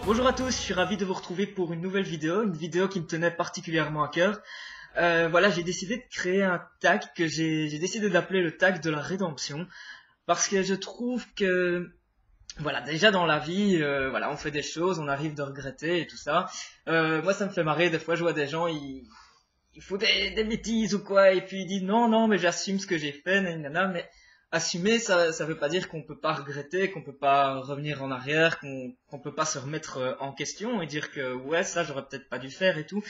Bonjour à tous, je suis ravi de vous retrouver pour une nouvelle vidéo, une vidéo qui me tenait particulièrement à cœur. Voilà, j'ai décidé de créer un tag que j'ai décidé d'appeler le tag de la rédemption, parce que je trouve que, voilà, déjà dans la vie, voilà, on fait des choses, on arrive de regretter et tout ça. Moi, ça me fait marrer, des fois je vois des gens, ils font des bêtises ou quoi, et puis ils disent non, mais j'assume ce que j'ai fait, nanana, mais assumer, ça veut pas dire qu'on peut pas regretter, qu'on peut pas revenir en arrière, qu'on peut pas se remettre en question et dire que ouais, ça j'aurais peut-être pas dû faire et tout.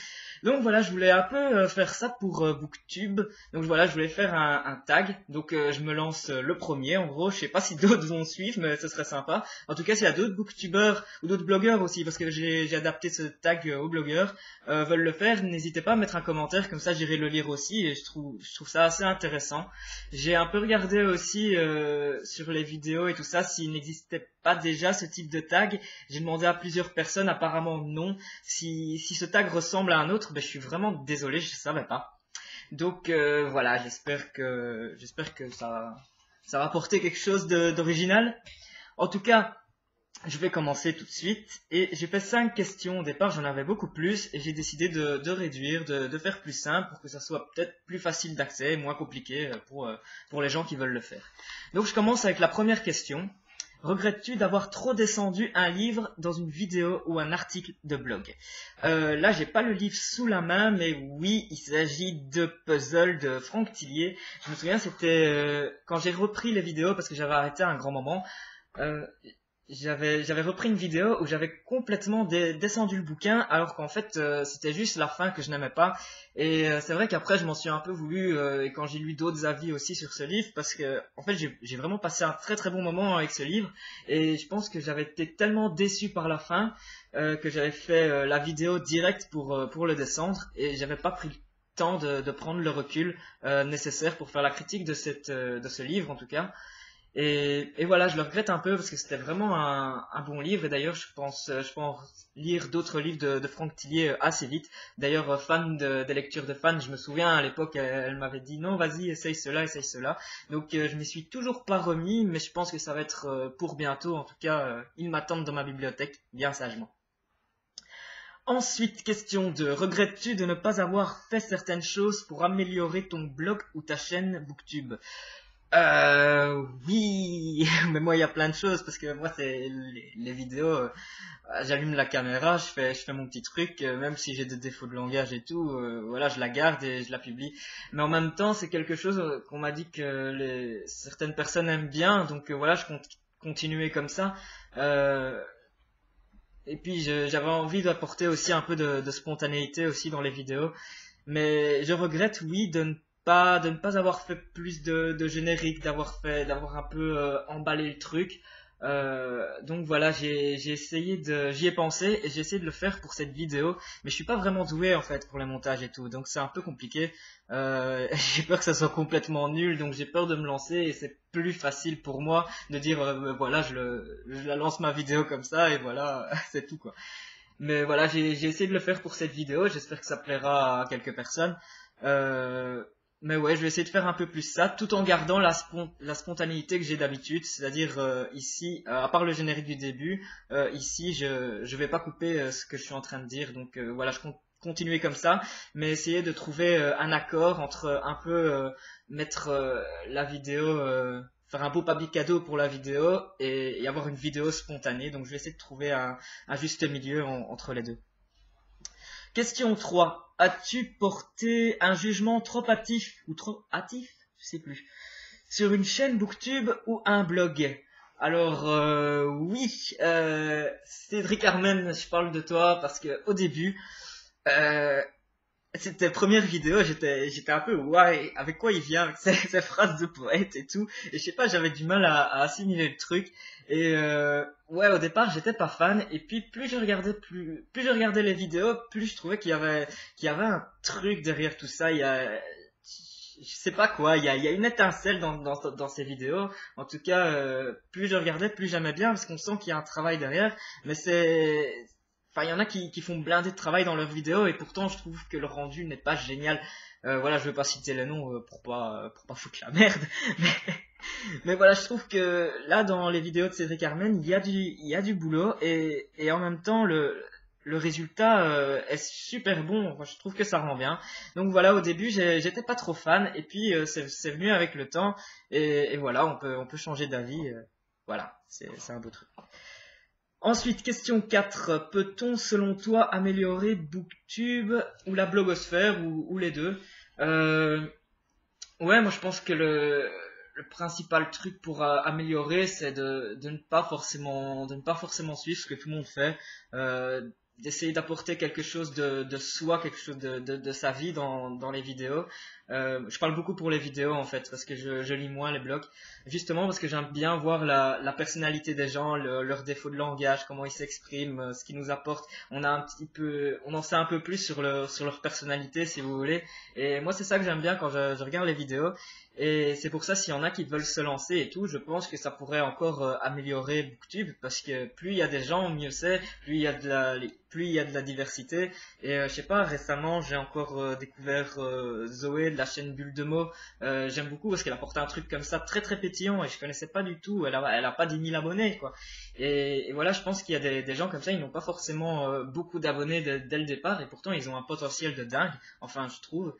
Donc voilà, je voulais un peu faire ça pour Booktube. Donc voilà, je voulais faire un tag. Donc je me lance le premier. En gros, je sais pas si d'autres vont suivre, mais ce serait sympa. En tout cas, s'il y a d'autres booktubeurs ou d'autres blogueurs aussi, parce que j'ai adapté ce tag aux blogueurs, veulent le faire, n'hésitez pas à mettre un commentaire, comme ça j'irai le lire aussi et je trouve ça assez intéressant. J'ai un peu regardé aussi sur les vidéos et tout ça s'il n'existait pas déjà ce type de tag. J'ai demandé à plusieurs personnes, apparemment non. Si ce tag ressemble à un autre, ben, je suis vraiment désolé, je savais pas. Donc voilà, j'espère que ça va apporter quelque chose d'original. En tout cas, je vais commencer tout de suite et j'ai fait 5 questions au départ, j'en avais beaucoup plus et j'ai décidé de réduire, de faire plus simple pour que ça soit peut-être plus facile d'accès et moins compliqué pour les gens qui veulent le faire. Donc je commence avec la première question. Regrettes-tu d'avoir trop descendu un livre dans une vidéo ou un article de blog? Là, j'ai pas le livre sous la main, mais oui, il s'agit de Puzzle de Franck Tillier. Je me souviens, c'était quand j'ai repris les vidéos parce que j'avais arrêté à un grand moment. J'avais repris une vidéo où j'avais complètement descendu le bouquin alors qu'en fait c'était juste la fin que je n'aimais pas et c'est vrai qu'après je m'en suis un peu voulu et quand j'ai lu d'autres avis aussi sur ce livre parce que en fait j'ai vraiment passé un très très bon moment avec ce livre et je pense que j'avais été tellement déçu par la fin que j'avais fait la vidéo directe pour le descendre et j'avais pas pris le temps de prendre le recul nécessaire pour faire la critique de ce livre en tout cas. Et voilà, je le regrette un peu parce que c'était vraiment un bon livre. Et d'ailleurs, je pense lire d'autres livres de Franck Tillier assez vite. D'ailleurs, fan des lectures de fans, je me souviens à l'époque, elle m'avait dit non, vas-y, essaye cela, essaye cela. Donc, je m'y suis toujours pas remis, mais je pense que ça va être pour bientôt. En tout cas, ils m'attendent dans ma bibliothèque, bien sagement. Ensuite, question 2. Regrettes-tu de ne pas avoir fait certaines choses pour améliorer ton blog ou ta chaîne Booktube? Oui, mais moi il y a plein de choses parce que moi c'est les vidéos, j'allume la caméra, je fais mon petit truc, même si j'ai des défauts de langage et tout, voilà, je la garde et je la publie. Mais en même temps, c'est quelque chose qu'on m'a dit que certaines personnes aiment bien, donc voilà, je compte continuer comme ça. Et puis j'avais envie d'apporter aussi un peu de spontanéité aussi dans les vidéos. Mais je regrette, oui, de ne pas avoir fait plus de générique, d'avoir un peu emballé le truc. Donc voilà, j'y ai pensé et j'ai essayé de le faire pour cette vidéo, mais je suis pas vraiment doué en fait pour le montage et tout, donc c'est un peu compliqué. J'ai peur que ça soit complètement nul, donc j'ai peur de me lancer et c'est plus facile pour moi de dire voilà, je la lance ma vidéo comme ça et voilà, c'est tout quoi. Mais voilà, j'ai essayé de le faire pour cette vidéo, j'espère que ça plaira à quelques personnes. Mais ouais, je vais essayer de faire un peu plus ça, tout en gardant la spontanéité que j'ai d'habitude, c'est-à-dire ici, à part le générique du début, ici je vais pas couper ce que je suis en train de dire, donc voilà, je compte continuer comme ça, mais essayer de trouver un accord entre un peu mettre la vidéo, faire un beau papier cadeau pour la vidéo et avoir une vidéo spontanée, donc je vais essayer de trouver un juste milieu entre les deux. Question 3. As-tu porté un jugement trop hâtif ou trop hâtif, je sais plus, sur une chaîne Booktube ou un blog? Alors oui, Cédric Armen, je parle de toi parce que au début, euh, c'était la première vidéo, j'étais un peu ouais, avec quoi il vient avec ses phrases de poète et tout, et je sais pas, j'avais du mal à assimiler le truc. Et ouais, au départ, j'étais pas fan, et puis plus je regardais les vidéos, plus je trouvais qu'il y avait un truc derrière tout ça. Je sais pas quoi, il y a une étincelle dans ces vidéos. En tout cas, plus je regardais, plus j'aimais bien parce qu'on sent qu'il y a un travail derrière. Mais enfin, il y en a qui font blinder de travail dans leurs vidéos et pourtant je trouve que le rendu n'est pas génial. Voilà, je vais pas citer les noms pour pas foutre la merde. Mais voilà, je trouve que là, dans les vidéos de Cédric Armen, il y a du boulot et en même temps, le résultat est super bon. Moi, je trouve que ça rend bien. Donc voilà, au début, j'étais pas trop fan et puis c'est venu avec le temps et voilà, on peut changer d'avis. Voilà, c'est un beau truc. Ensuite, question 4. Peut-on, selon toi, améliorer BookTube ou la blogosphère ou les deux? Euh, Ouais, moi je pense que le principal truc pour améliorer, c'est de ne pas forcément suivre ce que tout le monde fait, d'essayer d'apporter quelque chose de soi, quelque chose de sa vie dans les vidéos. Je parle beaucoup pour les vidéos en fait, parce que je lis moins les blogs, justement parce que j'aime bien voir la personnalité des gens, leurs défauts de langage, comment ils s'expriment, ce qu'ils nous apportent. On en sait un peu plus sur leur personnalité, si vous voulez. Et moi, c'est ça que j'aime bien quand je regarde les vidéos. Et c'est pour ça, s'il y en a qui veulent se lancer et tout, je pense que ça pourrait encore améliorer BookTube parce que plus il y a des gens, mieux c'est, plus il y a de la diversité. Et je sais pas, récemment, j'ai encore découvert Zoé de la chaîne Bulle de mots. J'aime beaucoup parce qu'elle apporte un truc comme ça très très pétillant et je connaissais pas du tout. Elle a pas 10 000 abonnés, quoi. Et voilà, je pense qu'il y a des gens comme ça, ils n'ont pas forcément beaucoup d'abonnés dès le départ et pourtant ils ont un potentiel de dingue, enfin je trouve.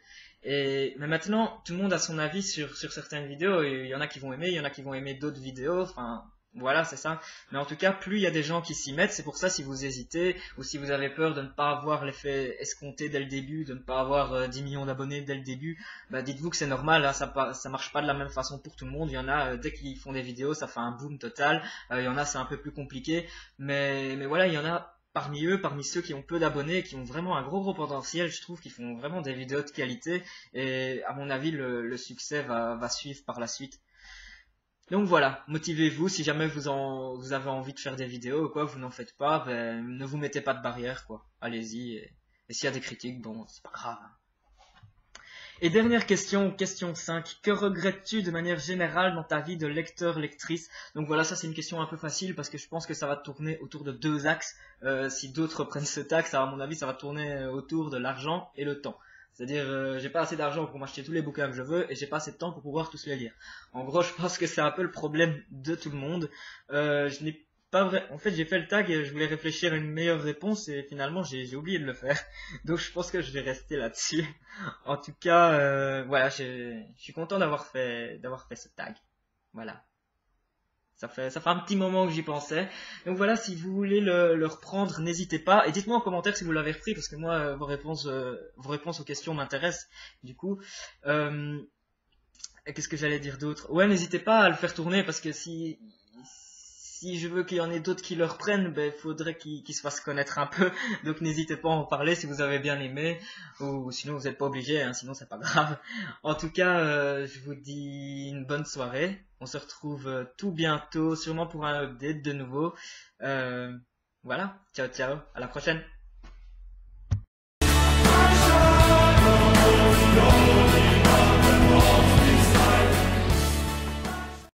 Mais maintenant, tout le monde a son avis sur certaines vidéos. Et il y en a qui vont aimer, il y en a qui vont aimer d'autres vidéos. Enfin, voilà, c'est ça. Mais en tout cas, plus il y a des gens qui s'y mettent, c'est pour ça si vous hésitez ou si vous avez peur de ne pas avoir l'effet escompté dès le début, de ne pas avoir 10 millions d'abonnés dès le début, bah dites-vous que c'est normal, hein, ça marche pas de la même façon pour tout le monde. Il y en a, dès qu'ils font des vidéos, ça fait un boom total. Il y en a, c'est un peu plus compliqué. Mais voilà, il y en a parmi eux, parmi ceux qui ont peu d'abonnés, qui ont vraiment un gros potentiel, je trouve qu'ils font vraiment des vidéos de qualité et à mon avis le succès va suivre par la suite. Donc voilà, motivez-vous si jamais vous avez envie de faire des vidéos ou quoi, vous n'en faites pas, ben, ne vous mettez pas de barrière quoi, allez-y et s'il y a des critiques, bon c'est pas grave. Et dernière question, question 5. Que regrettes-tu de manière générale dans ta vie de lecteur-lectrice? Donc voilà, ça c'est une question un peu facile parce que je pense que ça va tourner autour de deux axes. Si d'autres prennent cet axe, à mon avis, ça va tourner autour de l'argent et le temps. C'est-à-dire, j'ai pas assez d'argent pour m'acheter tous les bouquins que je veux et j'ai pas assez de temps pour pouvoir tous les lire. En gros, je pense que c'est un peu le problème de tout le monde. Je n'ai pas vrai. En fait, j'ai fait le tag et je voulais réfléchir à une meilleure réponse et finalement j'ai oublié de le faire. Donc je pense que je vais rester là-dessus. En tout cas, voilà, je suis content d'avoir fait ce tag. Voilà. Ça fait un petit moment que j'y pensais. Donc voilà, si vous voulez le reprendre, n'hésitez pas. Et dites-moi en commentaire si vous l'avez repris, parce que moi, vos réponses aux questions m'intéressent. Du coup, euh, et qu'est-ce que j'allais dire d'autre? Ouais, n'hésitez pas à le faire tourner, parce que si je veux qu'il y en ait d'autres qui le reprennent, ben, il faudrait qu'ils se fassent connaître un peu. Donc n'hésitez pas à en parler si vous avez bien aimé. Ou sinon vous n'êtes pas obligé, hein, sinon c'est pas grave. En tout cas, je vous dis une bonne soirée. On se retrouve tout bientôt, sûrement pour un update de nouveau. Voilà, ciao ciao, à la prochaine.